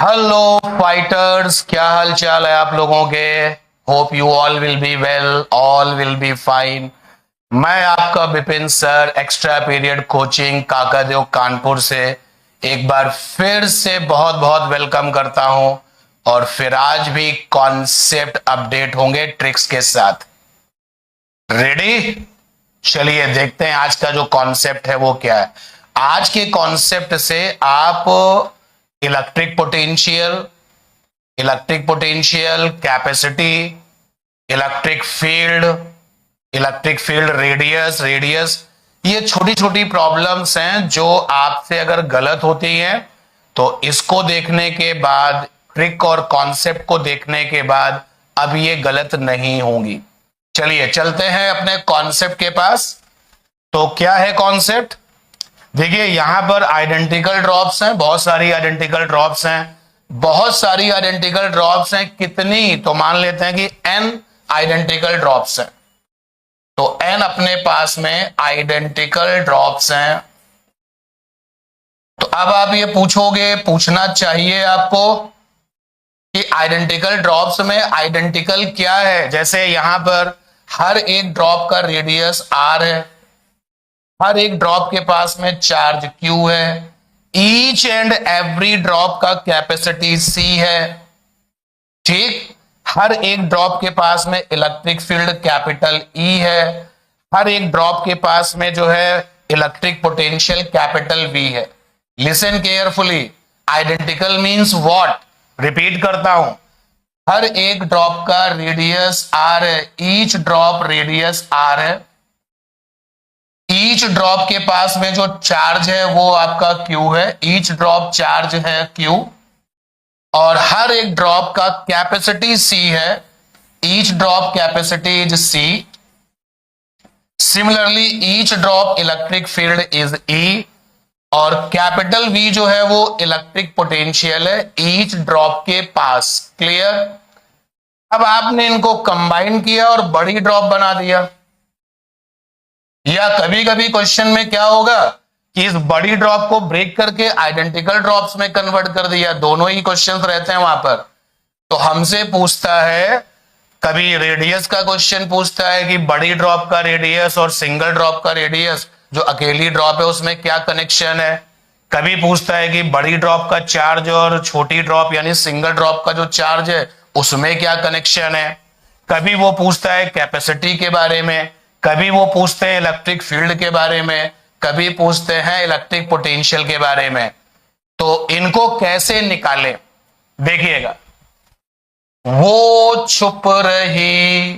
Hello fighters, क्या हाल चाल है आप लोगों के। Hope you all will be well, all will be fine. मैं आपका Vipin sir, extra period coaching Kakadev Kanpur से एक बार फिर से बहुत बहुत वेलकम करता हूं। और फिर आज भी कॉन्सेप्ट अपडेट होंगे ट्रिक्स के साथ। रेडी? चलिए देखते हैं आज का जो कॉन्सेप्ट है वो क्या है। आज के कॉन्सेप्ट से आप electric potential, capacity, electric field radius, ये छोटी छोटी प्रॉब्लम्स हैं जो आपसे अगर गलत होती हैं तो इसको देखने के बाद, ट्रिक और कॉन्सेप्ट को देखने के बाद अब ये गलत नहीं होंगी। चलिए चलते हैं अपने कॉन्सेप्ट के पास। तो क्या है कॉन्सेप्ट? देखिए यहां पर आइडेंटिकल ड्रॉप्स हैं, बहुत सारी आइडेंटिकल ड्रॉप्स हैं। कितनी? तो मान लेते हैं कि n आइडेंटिकल ड्रॉप्स हैं। तो n अपने पास में आइडेंटिकल ड्रॉप्स हैं। तो अब आप ये पूछना चाहिए आपको कि आइडेंटिकल ड्रॉप्स में आइडेंटिकल क्या है। जैसे यहां पर हर एक ड्रॉप का रेडियस r है, हर एक ड्रॉप के पास में चार्ज Q है, ईच एंड एवरी ड्रॉप का कैपेसिटी C है। ठीक, हर एक ड्रॉप के पास में इलेक्ट्रिक फील्ड कैपिटल E है, हर एक ड्रॉप के पास में जो है इलेक्ट्रिक पोटेंशियल कैपिटल V है। Listen carefully, identical means what? Repeat करता हूं, हर एक ड्रॉप का रेडियस R है, ईच ड्रॉप रेडियस R है, ईच ड्रॉप के पास में जो चार्ज है वो आपका Q है, ईच ड्रॉप चार्ज है Q, और हर एक ड्रॉप का कैपेसिटी C है, each drop capacity is C। Similarly each drop electric field is E, और कैपिटल V जो है वो इलेक्ट्रिक पोटेंशियल है ईच ड्रॉप के पास। क्लियर? अब आपने इनको कंबाइन किया और बड़ी ड्रॉप बना दिया। या कभी कभी क्वेश्चन में क्या होगा कि इस बड़ी ड्रॉप को ब्रेक करके आइडेंटिकल ड्रॉप्स में कन्वर्ट कर दिया। दोनों ही क्वेश्चंस रहते हैं वहां पर। तो हमसे पूछता है, कभी रेडियस का क्वेश्चन पूछता है कि बड़ी ड्रॉप का रेडियस और सिंगल ड्रॉप का रेडियस, जो अकेली ड्रॉप है उसमें क्या कनेक्शन है। कभी पूछता है कि बड़ी ड्रॉप का चार्ज और छोटी ड्रॉप यानी सिंगल ड्रॉप का जो चार्ज है उसमें क्या कनेक्शन है। कभी वो पूछता है कैपेसिटी के बारे में, कभी वो पूछते हैं इलेक्ट्रिक फील्ड के बारे में, कभी पूछते हैं इलेक्ट्रिक पोटेंशियल के बारे में। तो इनको कैसे निकालें देखिएगा। वो छुप रही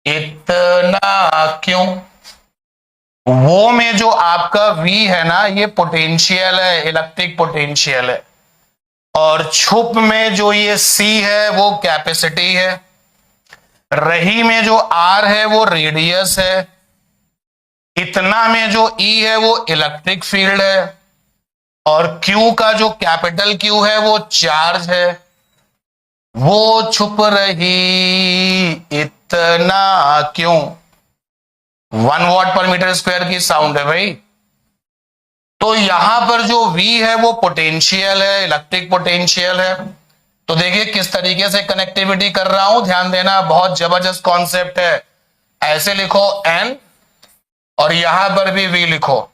इतना क्यों? वो में जो आपका V है ना, ये पोटेंशियल है, इलेक्ट्रिक पोटेंशियल है, और छुप में जो ये C है वो कैपेसिटी है, रही में जो R है वो रेडियस है, इतना में जो E है वो इलेक्ट्रिक फील्ड है, और Q का जो कैपिटल Q है वो चार्ज है। वो छुप रही इतना क्यों? 1 वॉट पर मीटर स्क्वायर की साउंड है भाई। तो यहां पर जो V है वो पोटेंशियल है, इलेक्ट्रिक पोटेंशियल है। तो देखिए किस तरीके से कनेक्टिविटी कर रहा हूं, ध्यान देना, बहुत जबरदस्त कॉन्सेप्ट है। ऐसे लिखो N और यहां पर भी V लिखो,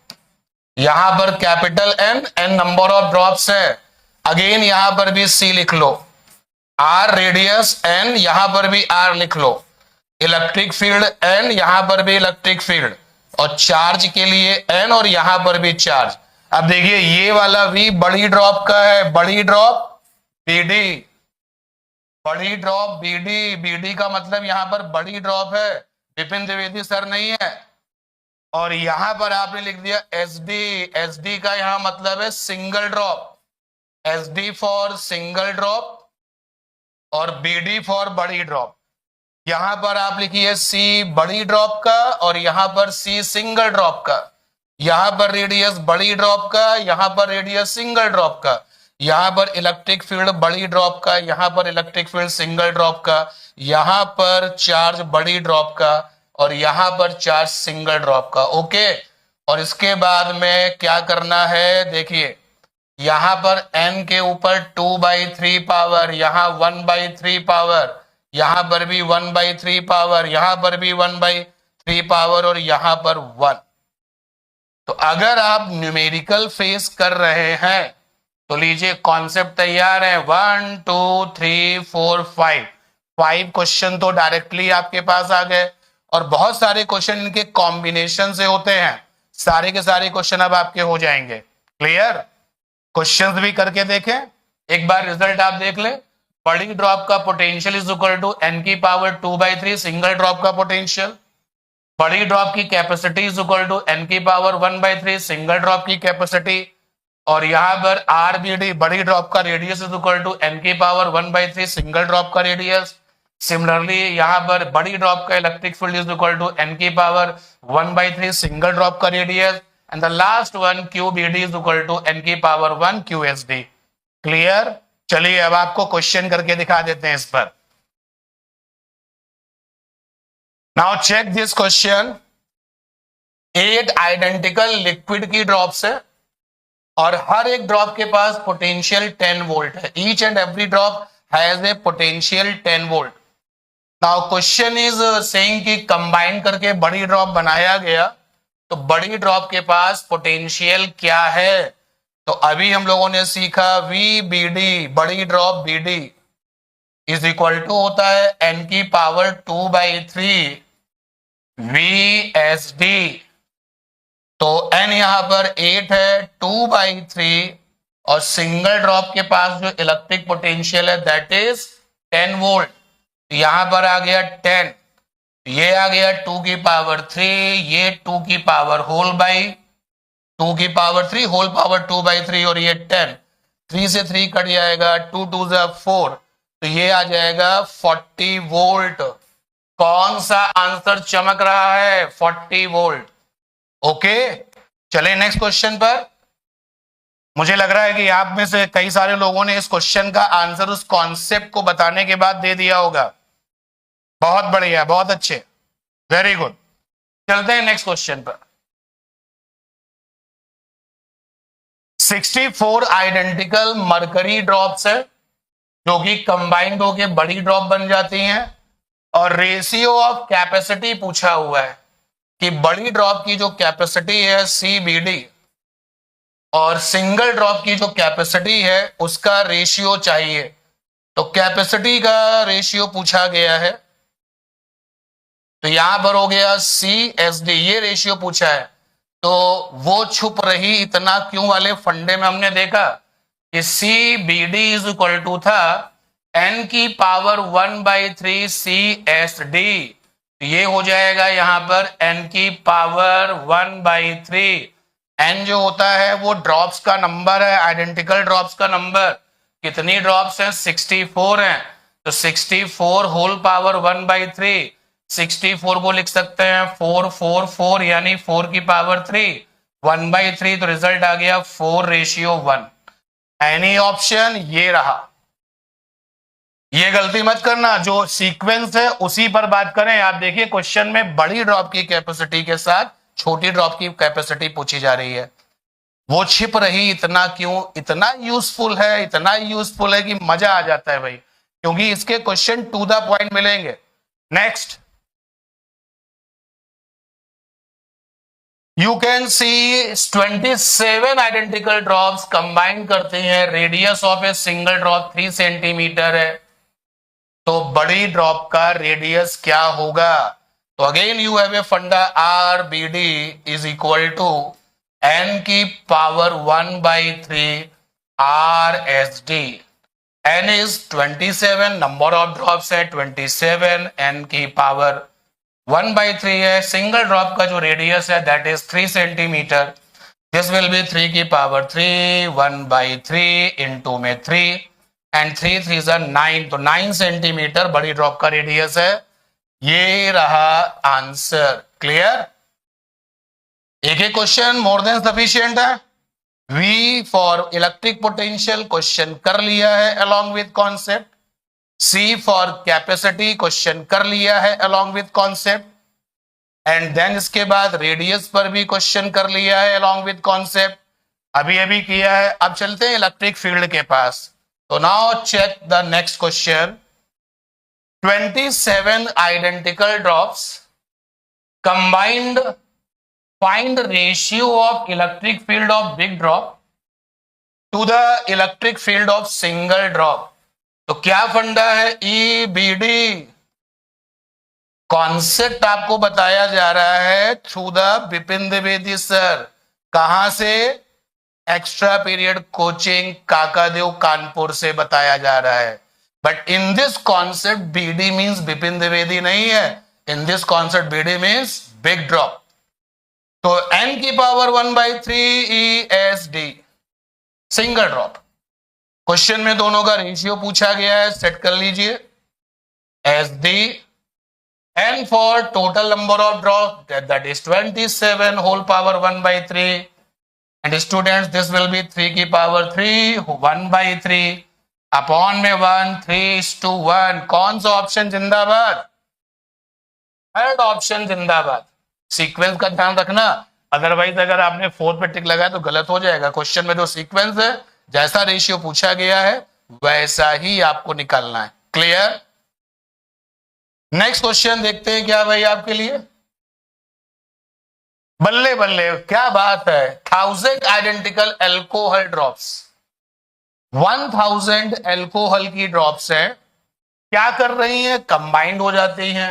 यहां पर capital N number of drops है, अगेन यहां पर भी C लिख लो, R रेडियस N, यहां पर भी R लिख लो, इलेक्ट्रिक फील्ड N, यहां पर भी इलेक्ट्रिक फील्ड, और चार्ज के लिए N और यहां पर भी चार्ज। अब देखिए ये वाला V बड़ी ड्रॉप का है, बड़ी ड्रॉप BD, बड़ी ड्रॉप BD का मतलब यहां पर बड़ी ड्रॉप है, विपिन द्विवेदी सर नहीं है। और यहां पर आपने लिख दिया SD का यहां मतलब है single drop, SD for single drop और BD फॉर बड़ी ड्रॉप। यहां पर आप लिखिए C बड़ी ड्रॉप का और यहां पर C सिंगल ड्रॉप का, यहां पर रेडियस बड़ी ड्रॉप का, यहां पर रेडियस सिंगल ड्रॉप का, यहां पर इलेक्ट्रिक फील्ड बड़ी ड्रॉप का, यहां पर इलेक्ट्रिक फील्ड सिंगल ड्रॉप का, यहां पर चार्ज बड़ी ड्रॉप का और यहां पर चार्ज सिंगल ड्रॉप का। ओके, और इसके बाद में क्या करना है देखिए, यहां पर n के ऊपर 2/3 पावर, यहां 1/3 पावर, यहां पर भी 1/3 पावर, यहां पर भी 1/3 पावर और यहां पर 1। तो अगर आप न्यूमेरिकल फेस कर रहे हैं तो लीजिए कॉन्सेप्ट तैयार है। 1 2 3 4 5 क्वेश्चन तो डायरेक्टली आपके पास आ गए और बहुत सारे क्वेश्चन इनके कॉम्बिनेशन से होते हैं। सारे के सारे क्वेश्चन अब आपके हो जाएंगे। क्लियर? क्वेश्चंस भी करके देखें, एक बार रिजल्ट आप देख लें। बड़ी ड्रॉप का potential is equal to n की पावर 2/3 सिंगल ड्रॉप का पोटेंशियल। बड़ी ड्रॉप की capacity is equal to n की पावर 1/3 सिंगल ड्रॉप की कैपेसिटी। और यहां पर RBD बड़ी ड्रॉप का radius is equal to n की पावर 1/3 सिंगल ड्रॉप का रेडियस। सिमिलरली यहां पर बड़ी ड्रॉप का electric field is equal to n की पावर 1/3 सिंगल ड्रॉप का radius. And the last one QBD is equal to n की पावर 1 QSD। क्लियर? चलिए अब आपको क्वेश्चन करके दिखा देते हैं इस पर। Now check this question. 8 identical liquid की ड्रॉप्स है और हर एक ड्रॉप के पास पोटेंशियल 10 वोल्ट है। Each and every drop has a potential 10 volt. Now question is saying कि कंबाइन करके बड़ी ड्रॉप बनाया गया, तो बड़ी ड्रॉप के पास पोटेंशियल क्या है? तो अभी हम लोगों ने सीखा VBD बड़ी drop BD is equal to होता है n की पावर 2/3 VSD। तो n यहां पर 8 है, 2/3 और सिंगल ड्रॉप के पास जो इलेक्ट्रिक पोटेंशियल है दैट इज 10 वोल्ट। यहां पर आ गया 10, ये आ गया 2 की पावर 3, ये 2 की पावर होल बाई 2 की पावर 3 होल पावर 2/3 और ये 10। 3 से 3 कट जाएगा, 2 2 4, तो ये आ जाएगा 40 वोल्ट। कौन सा आंसर चमक रहा है? 40 वोल्ट। ओके, चले नेक्स्ट क्वेश्चन पर। मुझे लग रहा है कि आप में से कई सारे लोगों ने इस क्वेश्चन का आंसर उस कॉन्सेप्ट को बताने के बाद दे दिया होगा। बहुत बढ़िया, बहुत अच्छे, वेरी गुड। चलते हैं नेक्स्ट क्वेश्चन पर। 64 आइडेंटिकल मरकरी ड्रॉप्स है जो कि कंबाइंड होके बड़ी ड्रॉप बन जाती हैं और रेशियो ऑफ कैपेसिटी पूछा हुआ है कि बड़ी ड्रॉप की जो कैपेसिटी है CBD और सिंगल ड्रॉप की जो कैपेसिटी है उसका रेशियो चाहिए। तो कैपेसिटी का रेशियो पूछा गया है, तो यहां पर हो गया CSD, ये रेशियो पूछा है। तो वो छुप रही इतना क्यों वाले फंडे में हमने देखा कि CBD इज इक्वल टू था n की पावर 1/3 CSD। ये हो जाएगा यहां पर n की पावर 1/3। n जो होता है वो ड्रॉप्स का नंबर है, आइडेंटिकल ड्रॉप्स का नंबर। कितनी ड्रॉप्स हैं? 64 हैं, तो 64 होल पावर 1/3। 64 को लिख सकते हैं 4 4 4 यानी 4 की पावर 3 1/3, तो रिजल्ट आ गया 4:1। Any option? ये रहा। ये गलती मत करना, जो सीक्वेंस है उसी पर बात करें। आप देखिए क्वेश्चन में बड़ी ड्रॉप की कैपेसिटी के साथ छोटी ड्रॉप की कैपेसिटी पूछी जा रही है। वो छिप रही इतना क्यों? इतना यूजफुल है, इतना यूजफुल है कि मजा आ जाता है भाई, क्योंकि इसके क्वेश्चन टू द पॉइंट मिलेंगे। Next, you can see 27 identical drops combine करते हैं। Radius of a single drop 3 centimetre है, तो बड़ी ड्रॉप का रेडियस क्या होगा? तो again you have a funda RBD is equal to n की power 1/3 RSD। n is 27, number of drops है 27, n की पावर 1/3 है। सिंगल ड्रॉप का जो रेडियस है that is 3 centimetre. This will be 3 की पावर 3 1/3 इंटू में 3 एंड 3 3 9, तो 9 सेंटीमीटर बड़ी ड्रॉप का रेडियस है। ये रहा आंसर। क्लियर? एक एक क्वेश्चन मोर देन सफिशिएंट है। V for electric potential question कर लिया है along with concept. C for capacity question कर लिया है along with concept. And then इसके बाद रेडियस पर भी क्वेश्चन कर लिया है अलोंग विद कॉन्सेप्ट। अभी अभी किया है। अब चलते हैं इलेक्ट्रिक फील्ड के पास। तो now check the next question. 27 identical drops combined, find ratio of electric field of big drop to the electric field of single drop। तो क्या फंडा है, ईबीडी कॉन्सेप्ट आपको बताया जा रहा है through the Vipin Dwivedi sir. कहां से, extra period coaching Kakadev Kanpur से बताया जा रहा है। But in this concept BD means Vipin Dwivedi नहीं है, in this concept BD means big drop. तो n की power 1/3 ESD single drop. Question में दोनों का रेशियो पूछा गया है, सेट कर लीजिए। SD n for total number of drops, that is 27 whole power 1/3, and students this will be 3 की पावर 3 1/3 अपॉन में 1 3:1। कौन सा ऑप्शन जिंदाबाद, थर्ड ऑप्शन जिंदाबाद। सीक्वेंस का ध्यान रखना, अदरवाइज अगर आपने 4 पे टिक लगाया तो गलत हो जाएगा। क्वेश्चन में जो सीक्वेंस है, जैसा रेशियो पूछा गया है वैसा ही आपको निकालना है। क्लियर। नेक्स्ट क्वेश्चन देखते हैं क्या भाई आपके लिए। बल्ले बल्ले क्या बात है। 1000 आइडेंटिकल एल्कोहल ड्रॉप्स, 1000 एल्कोहल की ड्रॉप्स हैं, क्या कर रही हैं, कंबाइंड हो जाती हैं,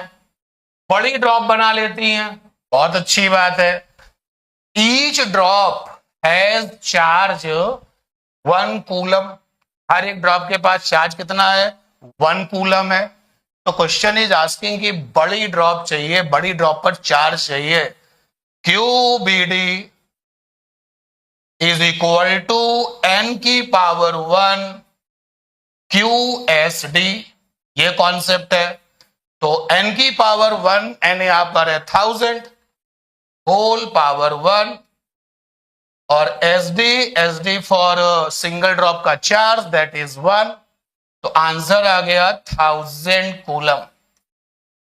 बड़ी ड्रॉप बना लेती हैं। बहुत अच्छी बात है। Each drop has charge 1 coulomb. हर एक ड्रॉप के पास चार्ज कितना है, 1 कूलम है। तो क्वेश्चन इज आस्किंग कि बड़ी ड्रॉप चाहिए, बड़ी ड्रॉप पर चार्ज चाहिए। QBD is equal to n की पावर 1 QSD, ये कॉन्सेप्ट है। तो n की पावर 1, n यहां पर है 1000 होल पावर 1, और SD फॉर सिंगल ड्रॉप का चार्ज दैट इज 1। तो आंसर आ गया 1000 कूलम।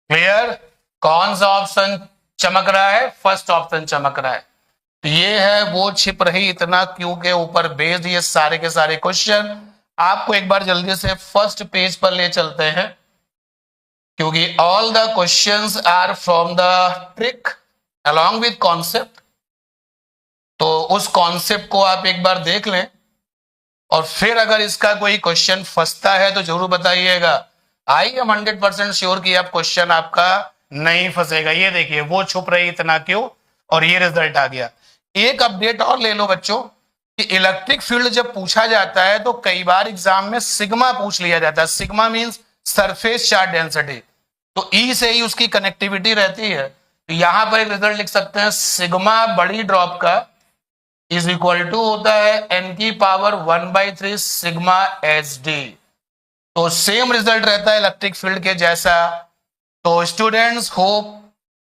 क्लियर। कौन सा ऑप्शन चमक रहा है, फर्स्ट ऑप्शन चमक रहा है। तो ये है वो छिप रही इतना क्यू के ऊपर बेस्ड ये सारे के सारे क्वेश्चन। आपको एक बार जल्दी से फर्स्ट पेज पर ले चलते हैं, क्योंकि all the questions are from the trick along with concept. तो उस कॉन्सेप्ट को आप एक बार देख लें, और फिर अगर इसका कोई क्वेश्चन फंसता है तो जरूर बताइएगा। आई एम 100% श्योर कि आप क्वेश्चन आपका नहीं फंसेगा। ये देखिए वो छुप रही इतना क्यों, और ये रिजल्ट आ गया। एक अपडेट और ले लो बच्चों कि इलेक्ट्रिक फील्ड जब पूछा जाता है तो कई बार एग्जाम में सिग्मा पूछ लिया जाता है। Sigma means surface charge density. तो ई से ही उसकी कनेक्टिविटी रहती है। तो यहां पर एक रिजल्ट लिख सकते हैं, सिग्मा बड़ी ड्रॉप का इज इक्वल टू होता है n की पावर 1/3 सिग्मा SD। तो सेम रिजल्ट रहता है इलेक्ट्रिक फील्ड के जैसा। तो स्टूडेंट्स होप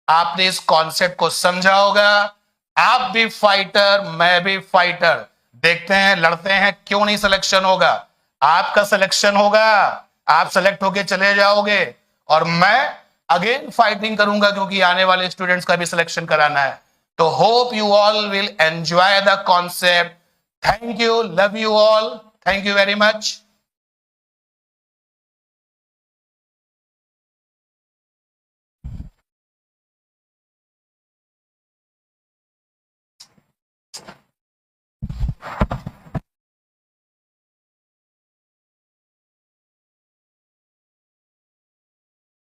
आपने इस कॉन्सेप्ट को समझा होगा। आप भी फाइटर, मैं भी फाइटर। देखते हैं लड़ते हैं क्यों नहीं सिलेक्शन होगा। आपका सिलेक्शन होगा, आप सेलेक्ट होके चले जाओगे, और मैं अगेन फाइटिंग करूंगा क्योंकि आने वाले स्टूडेंट्स का भी सिलेक्शन कराना है। तो hope you all will enjoy the concept. Thank you, love you all, thank you very much.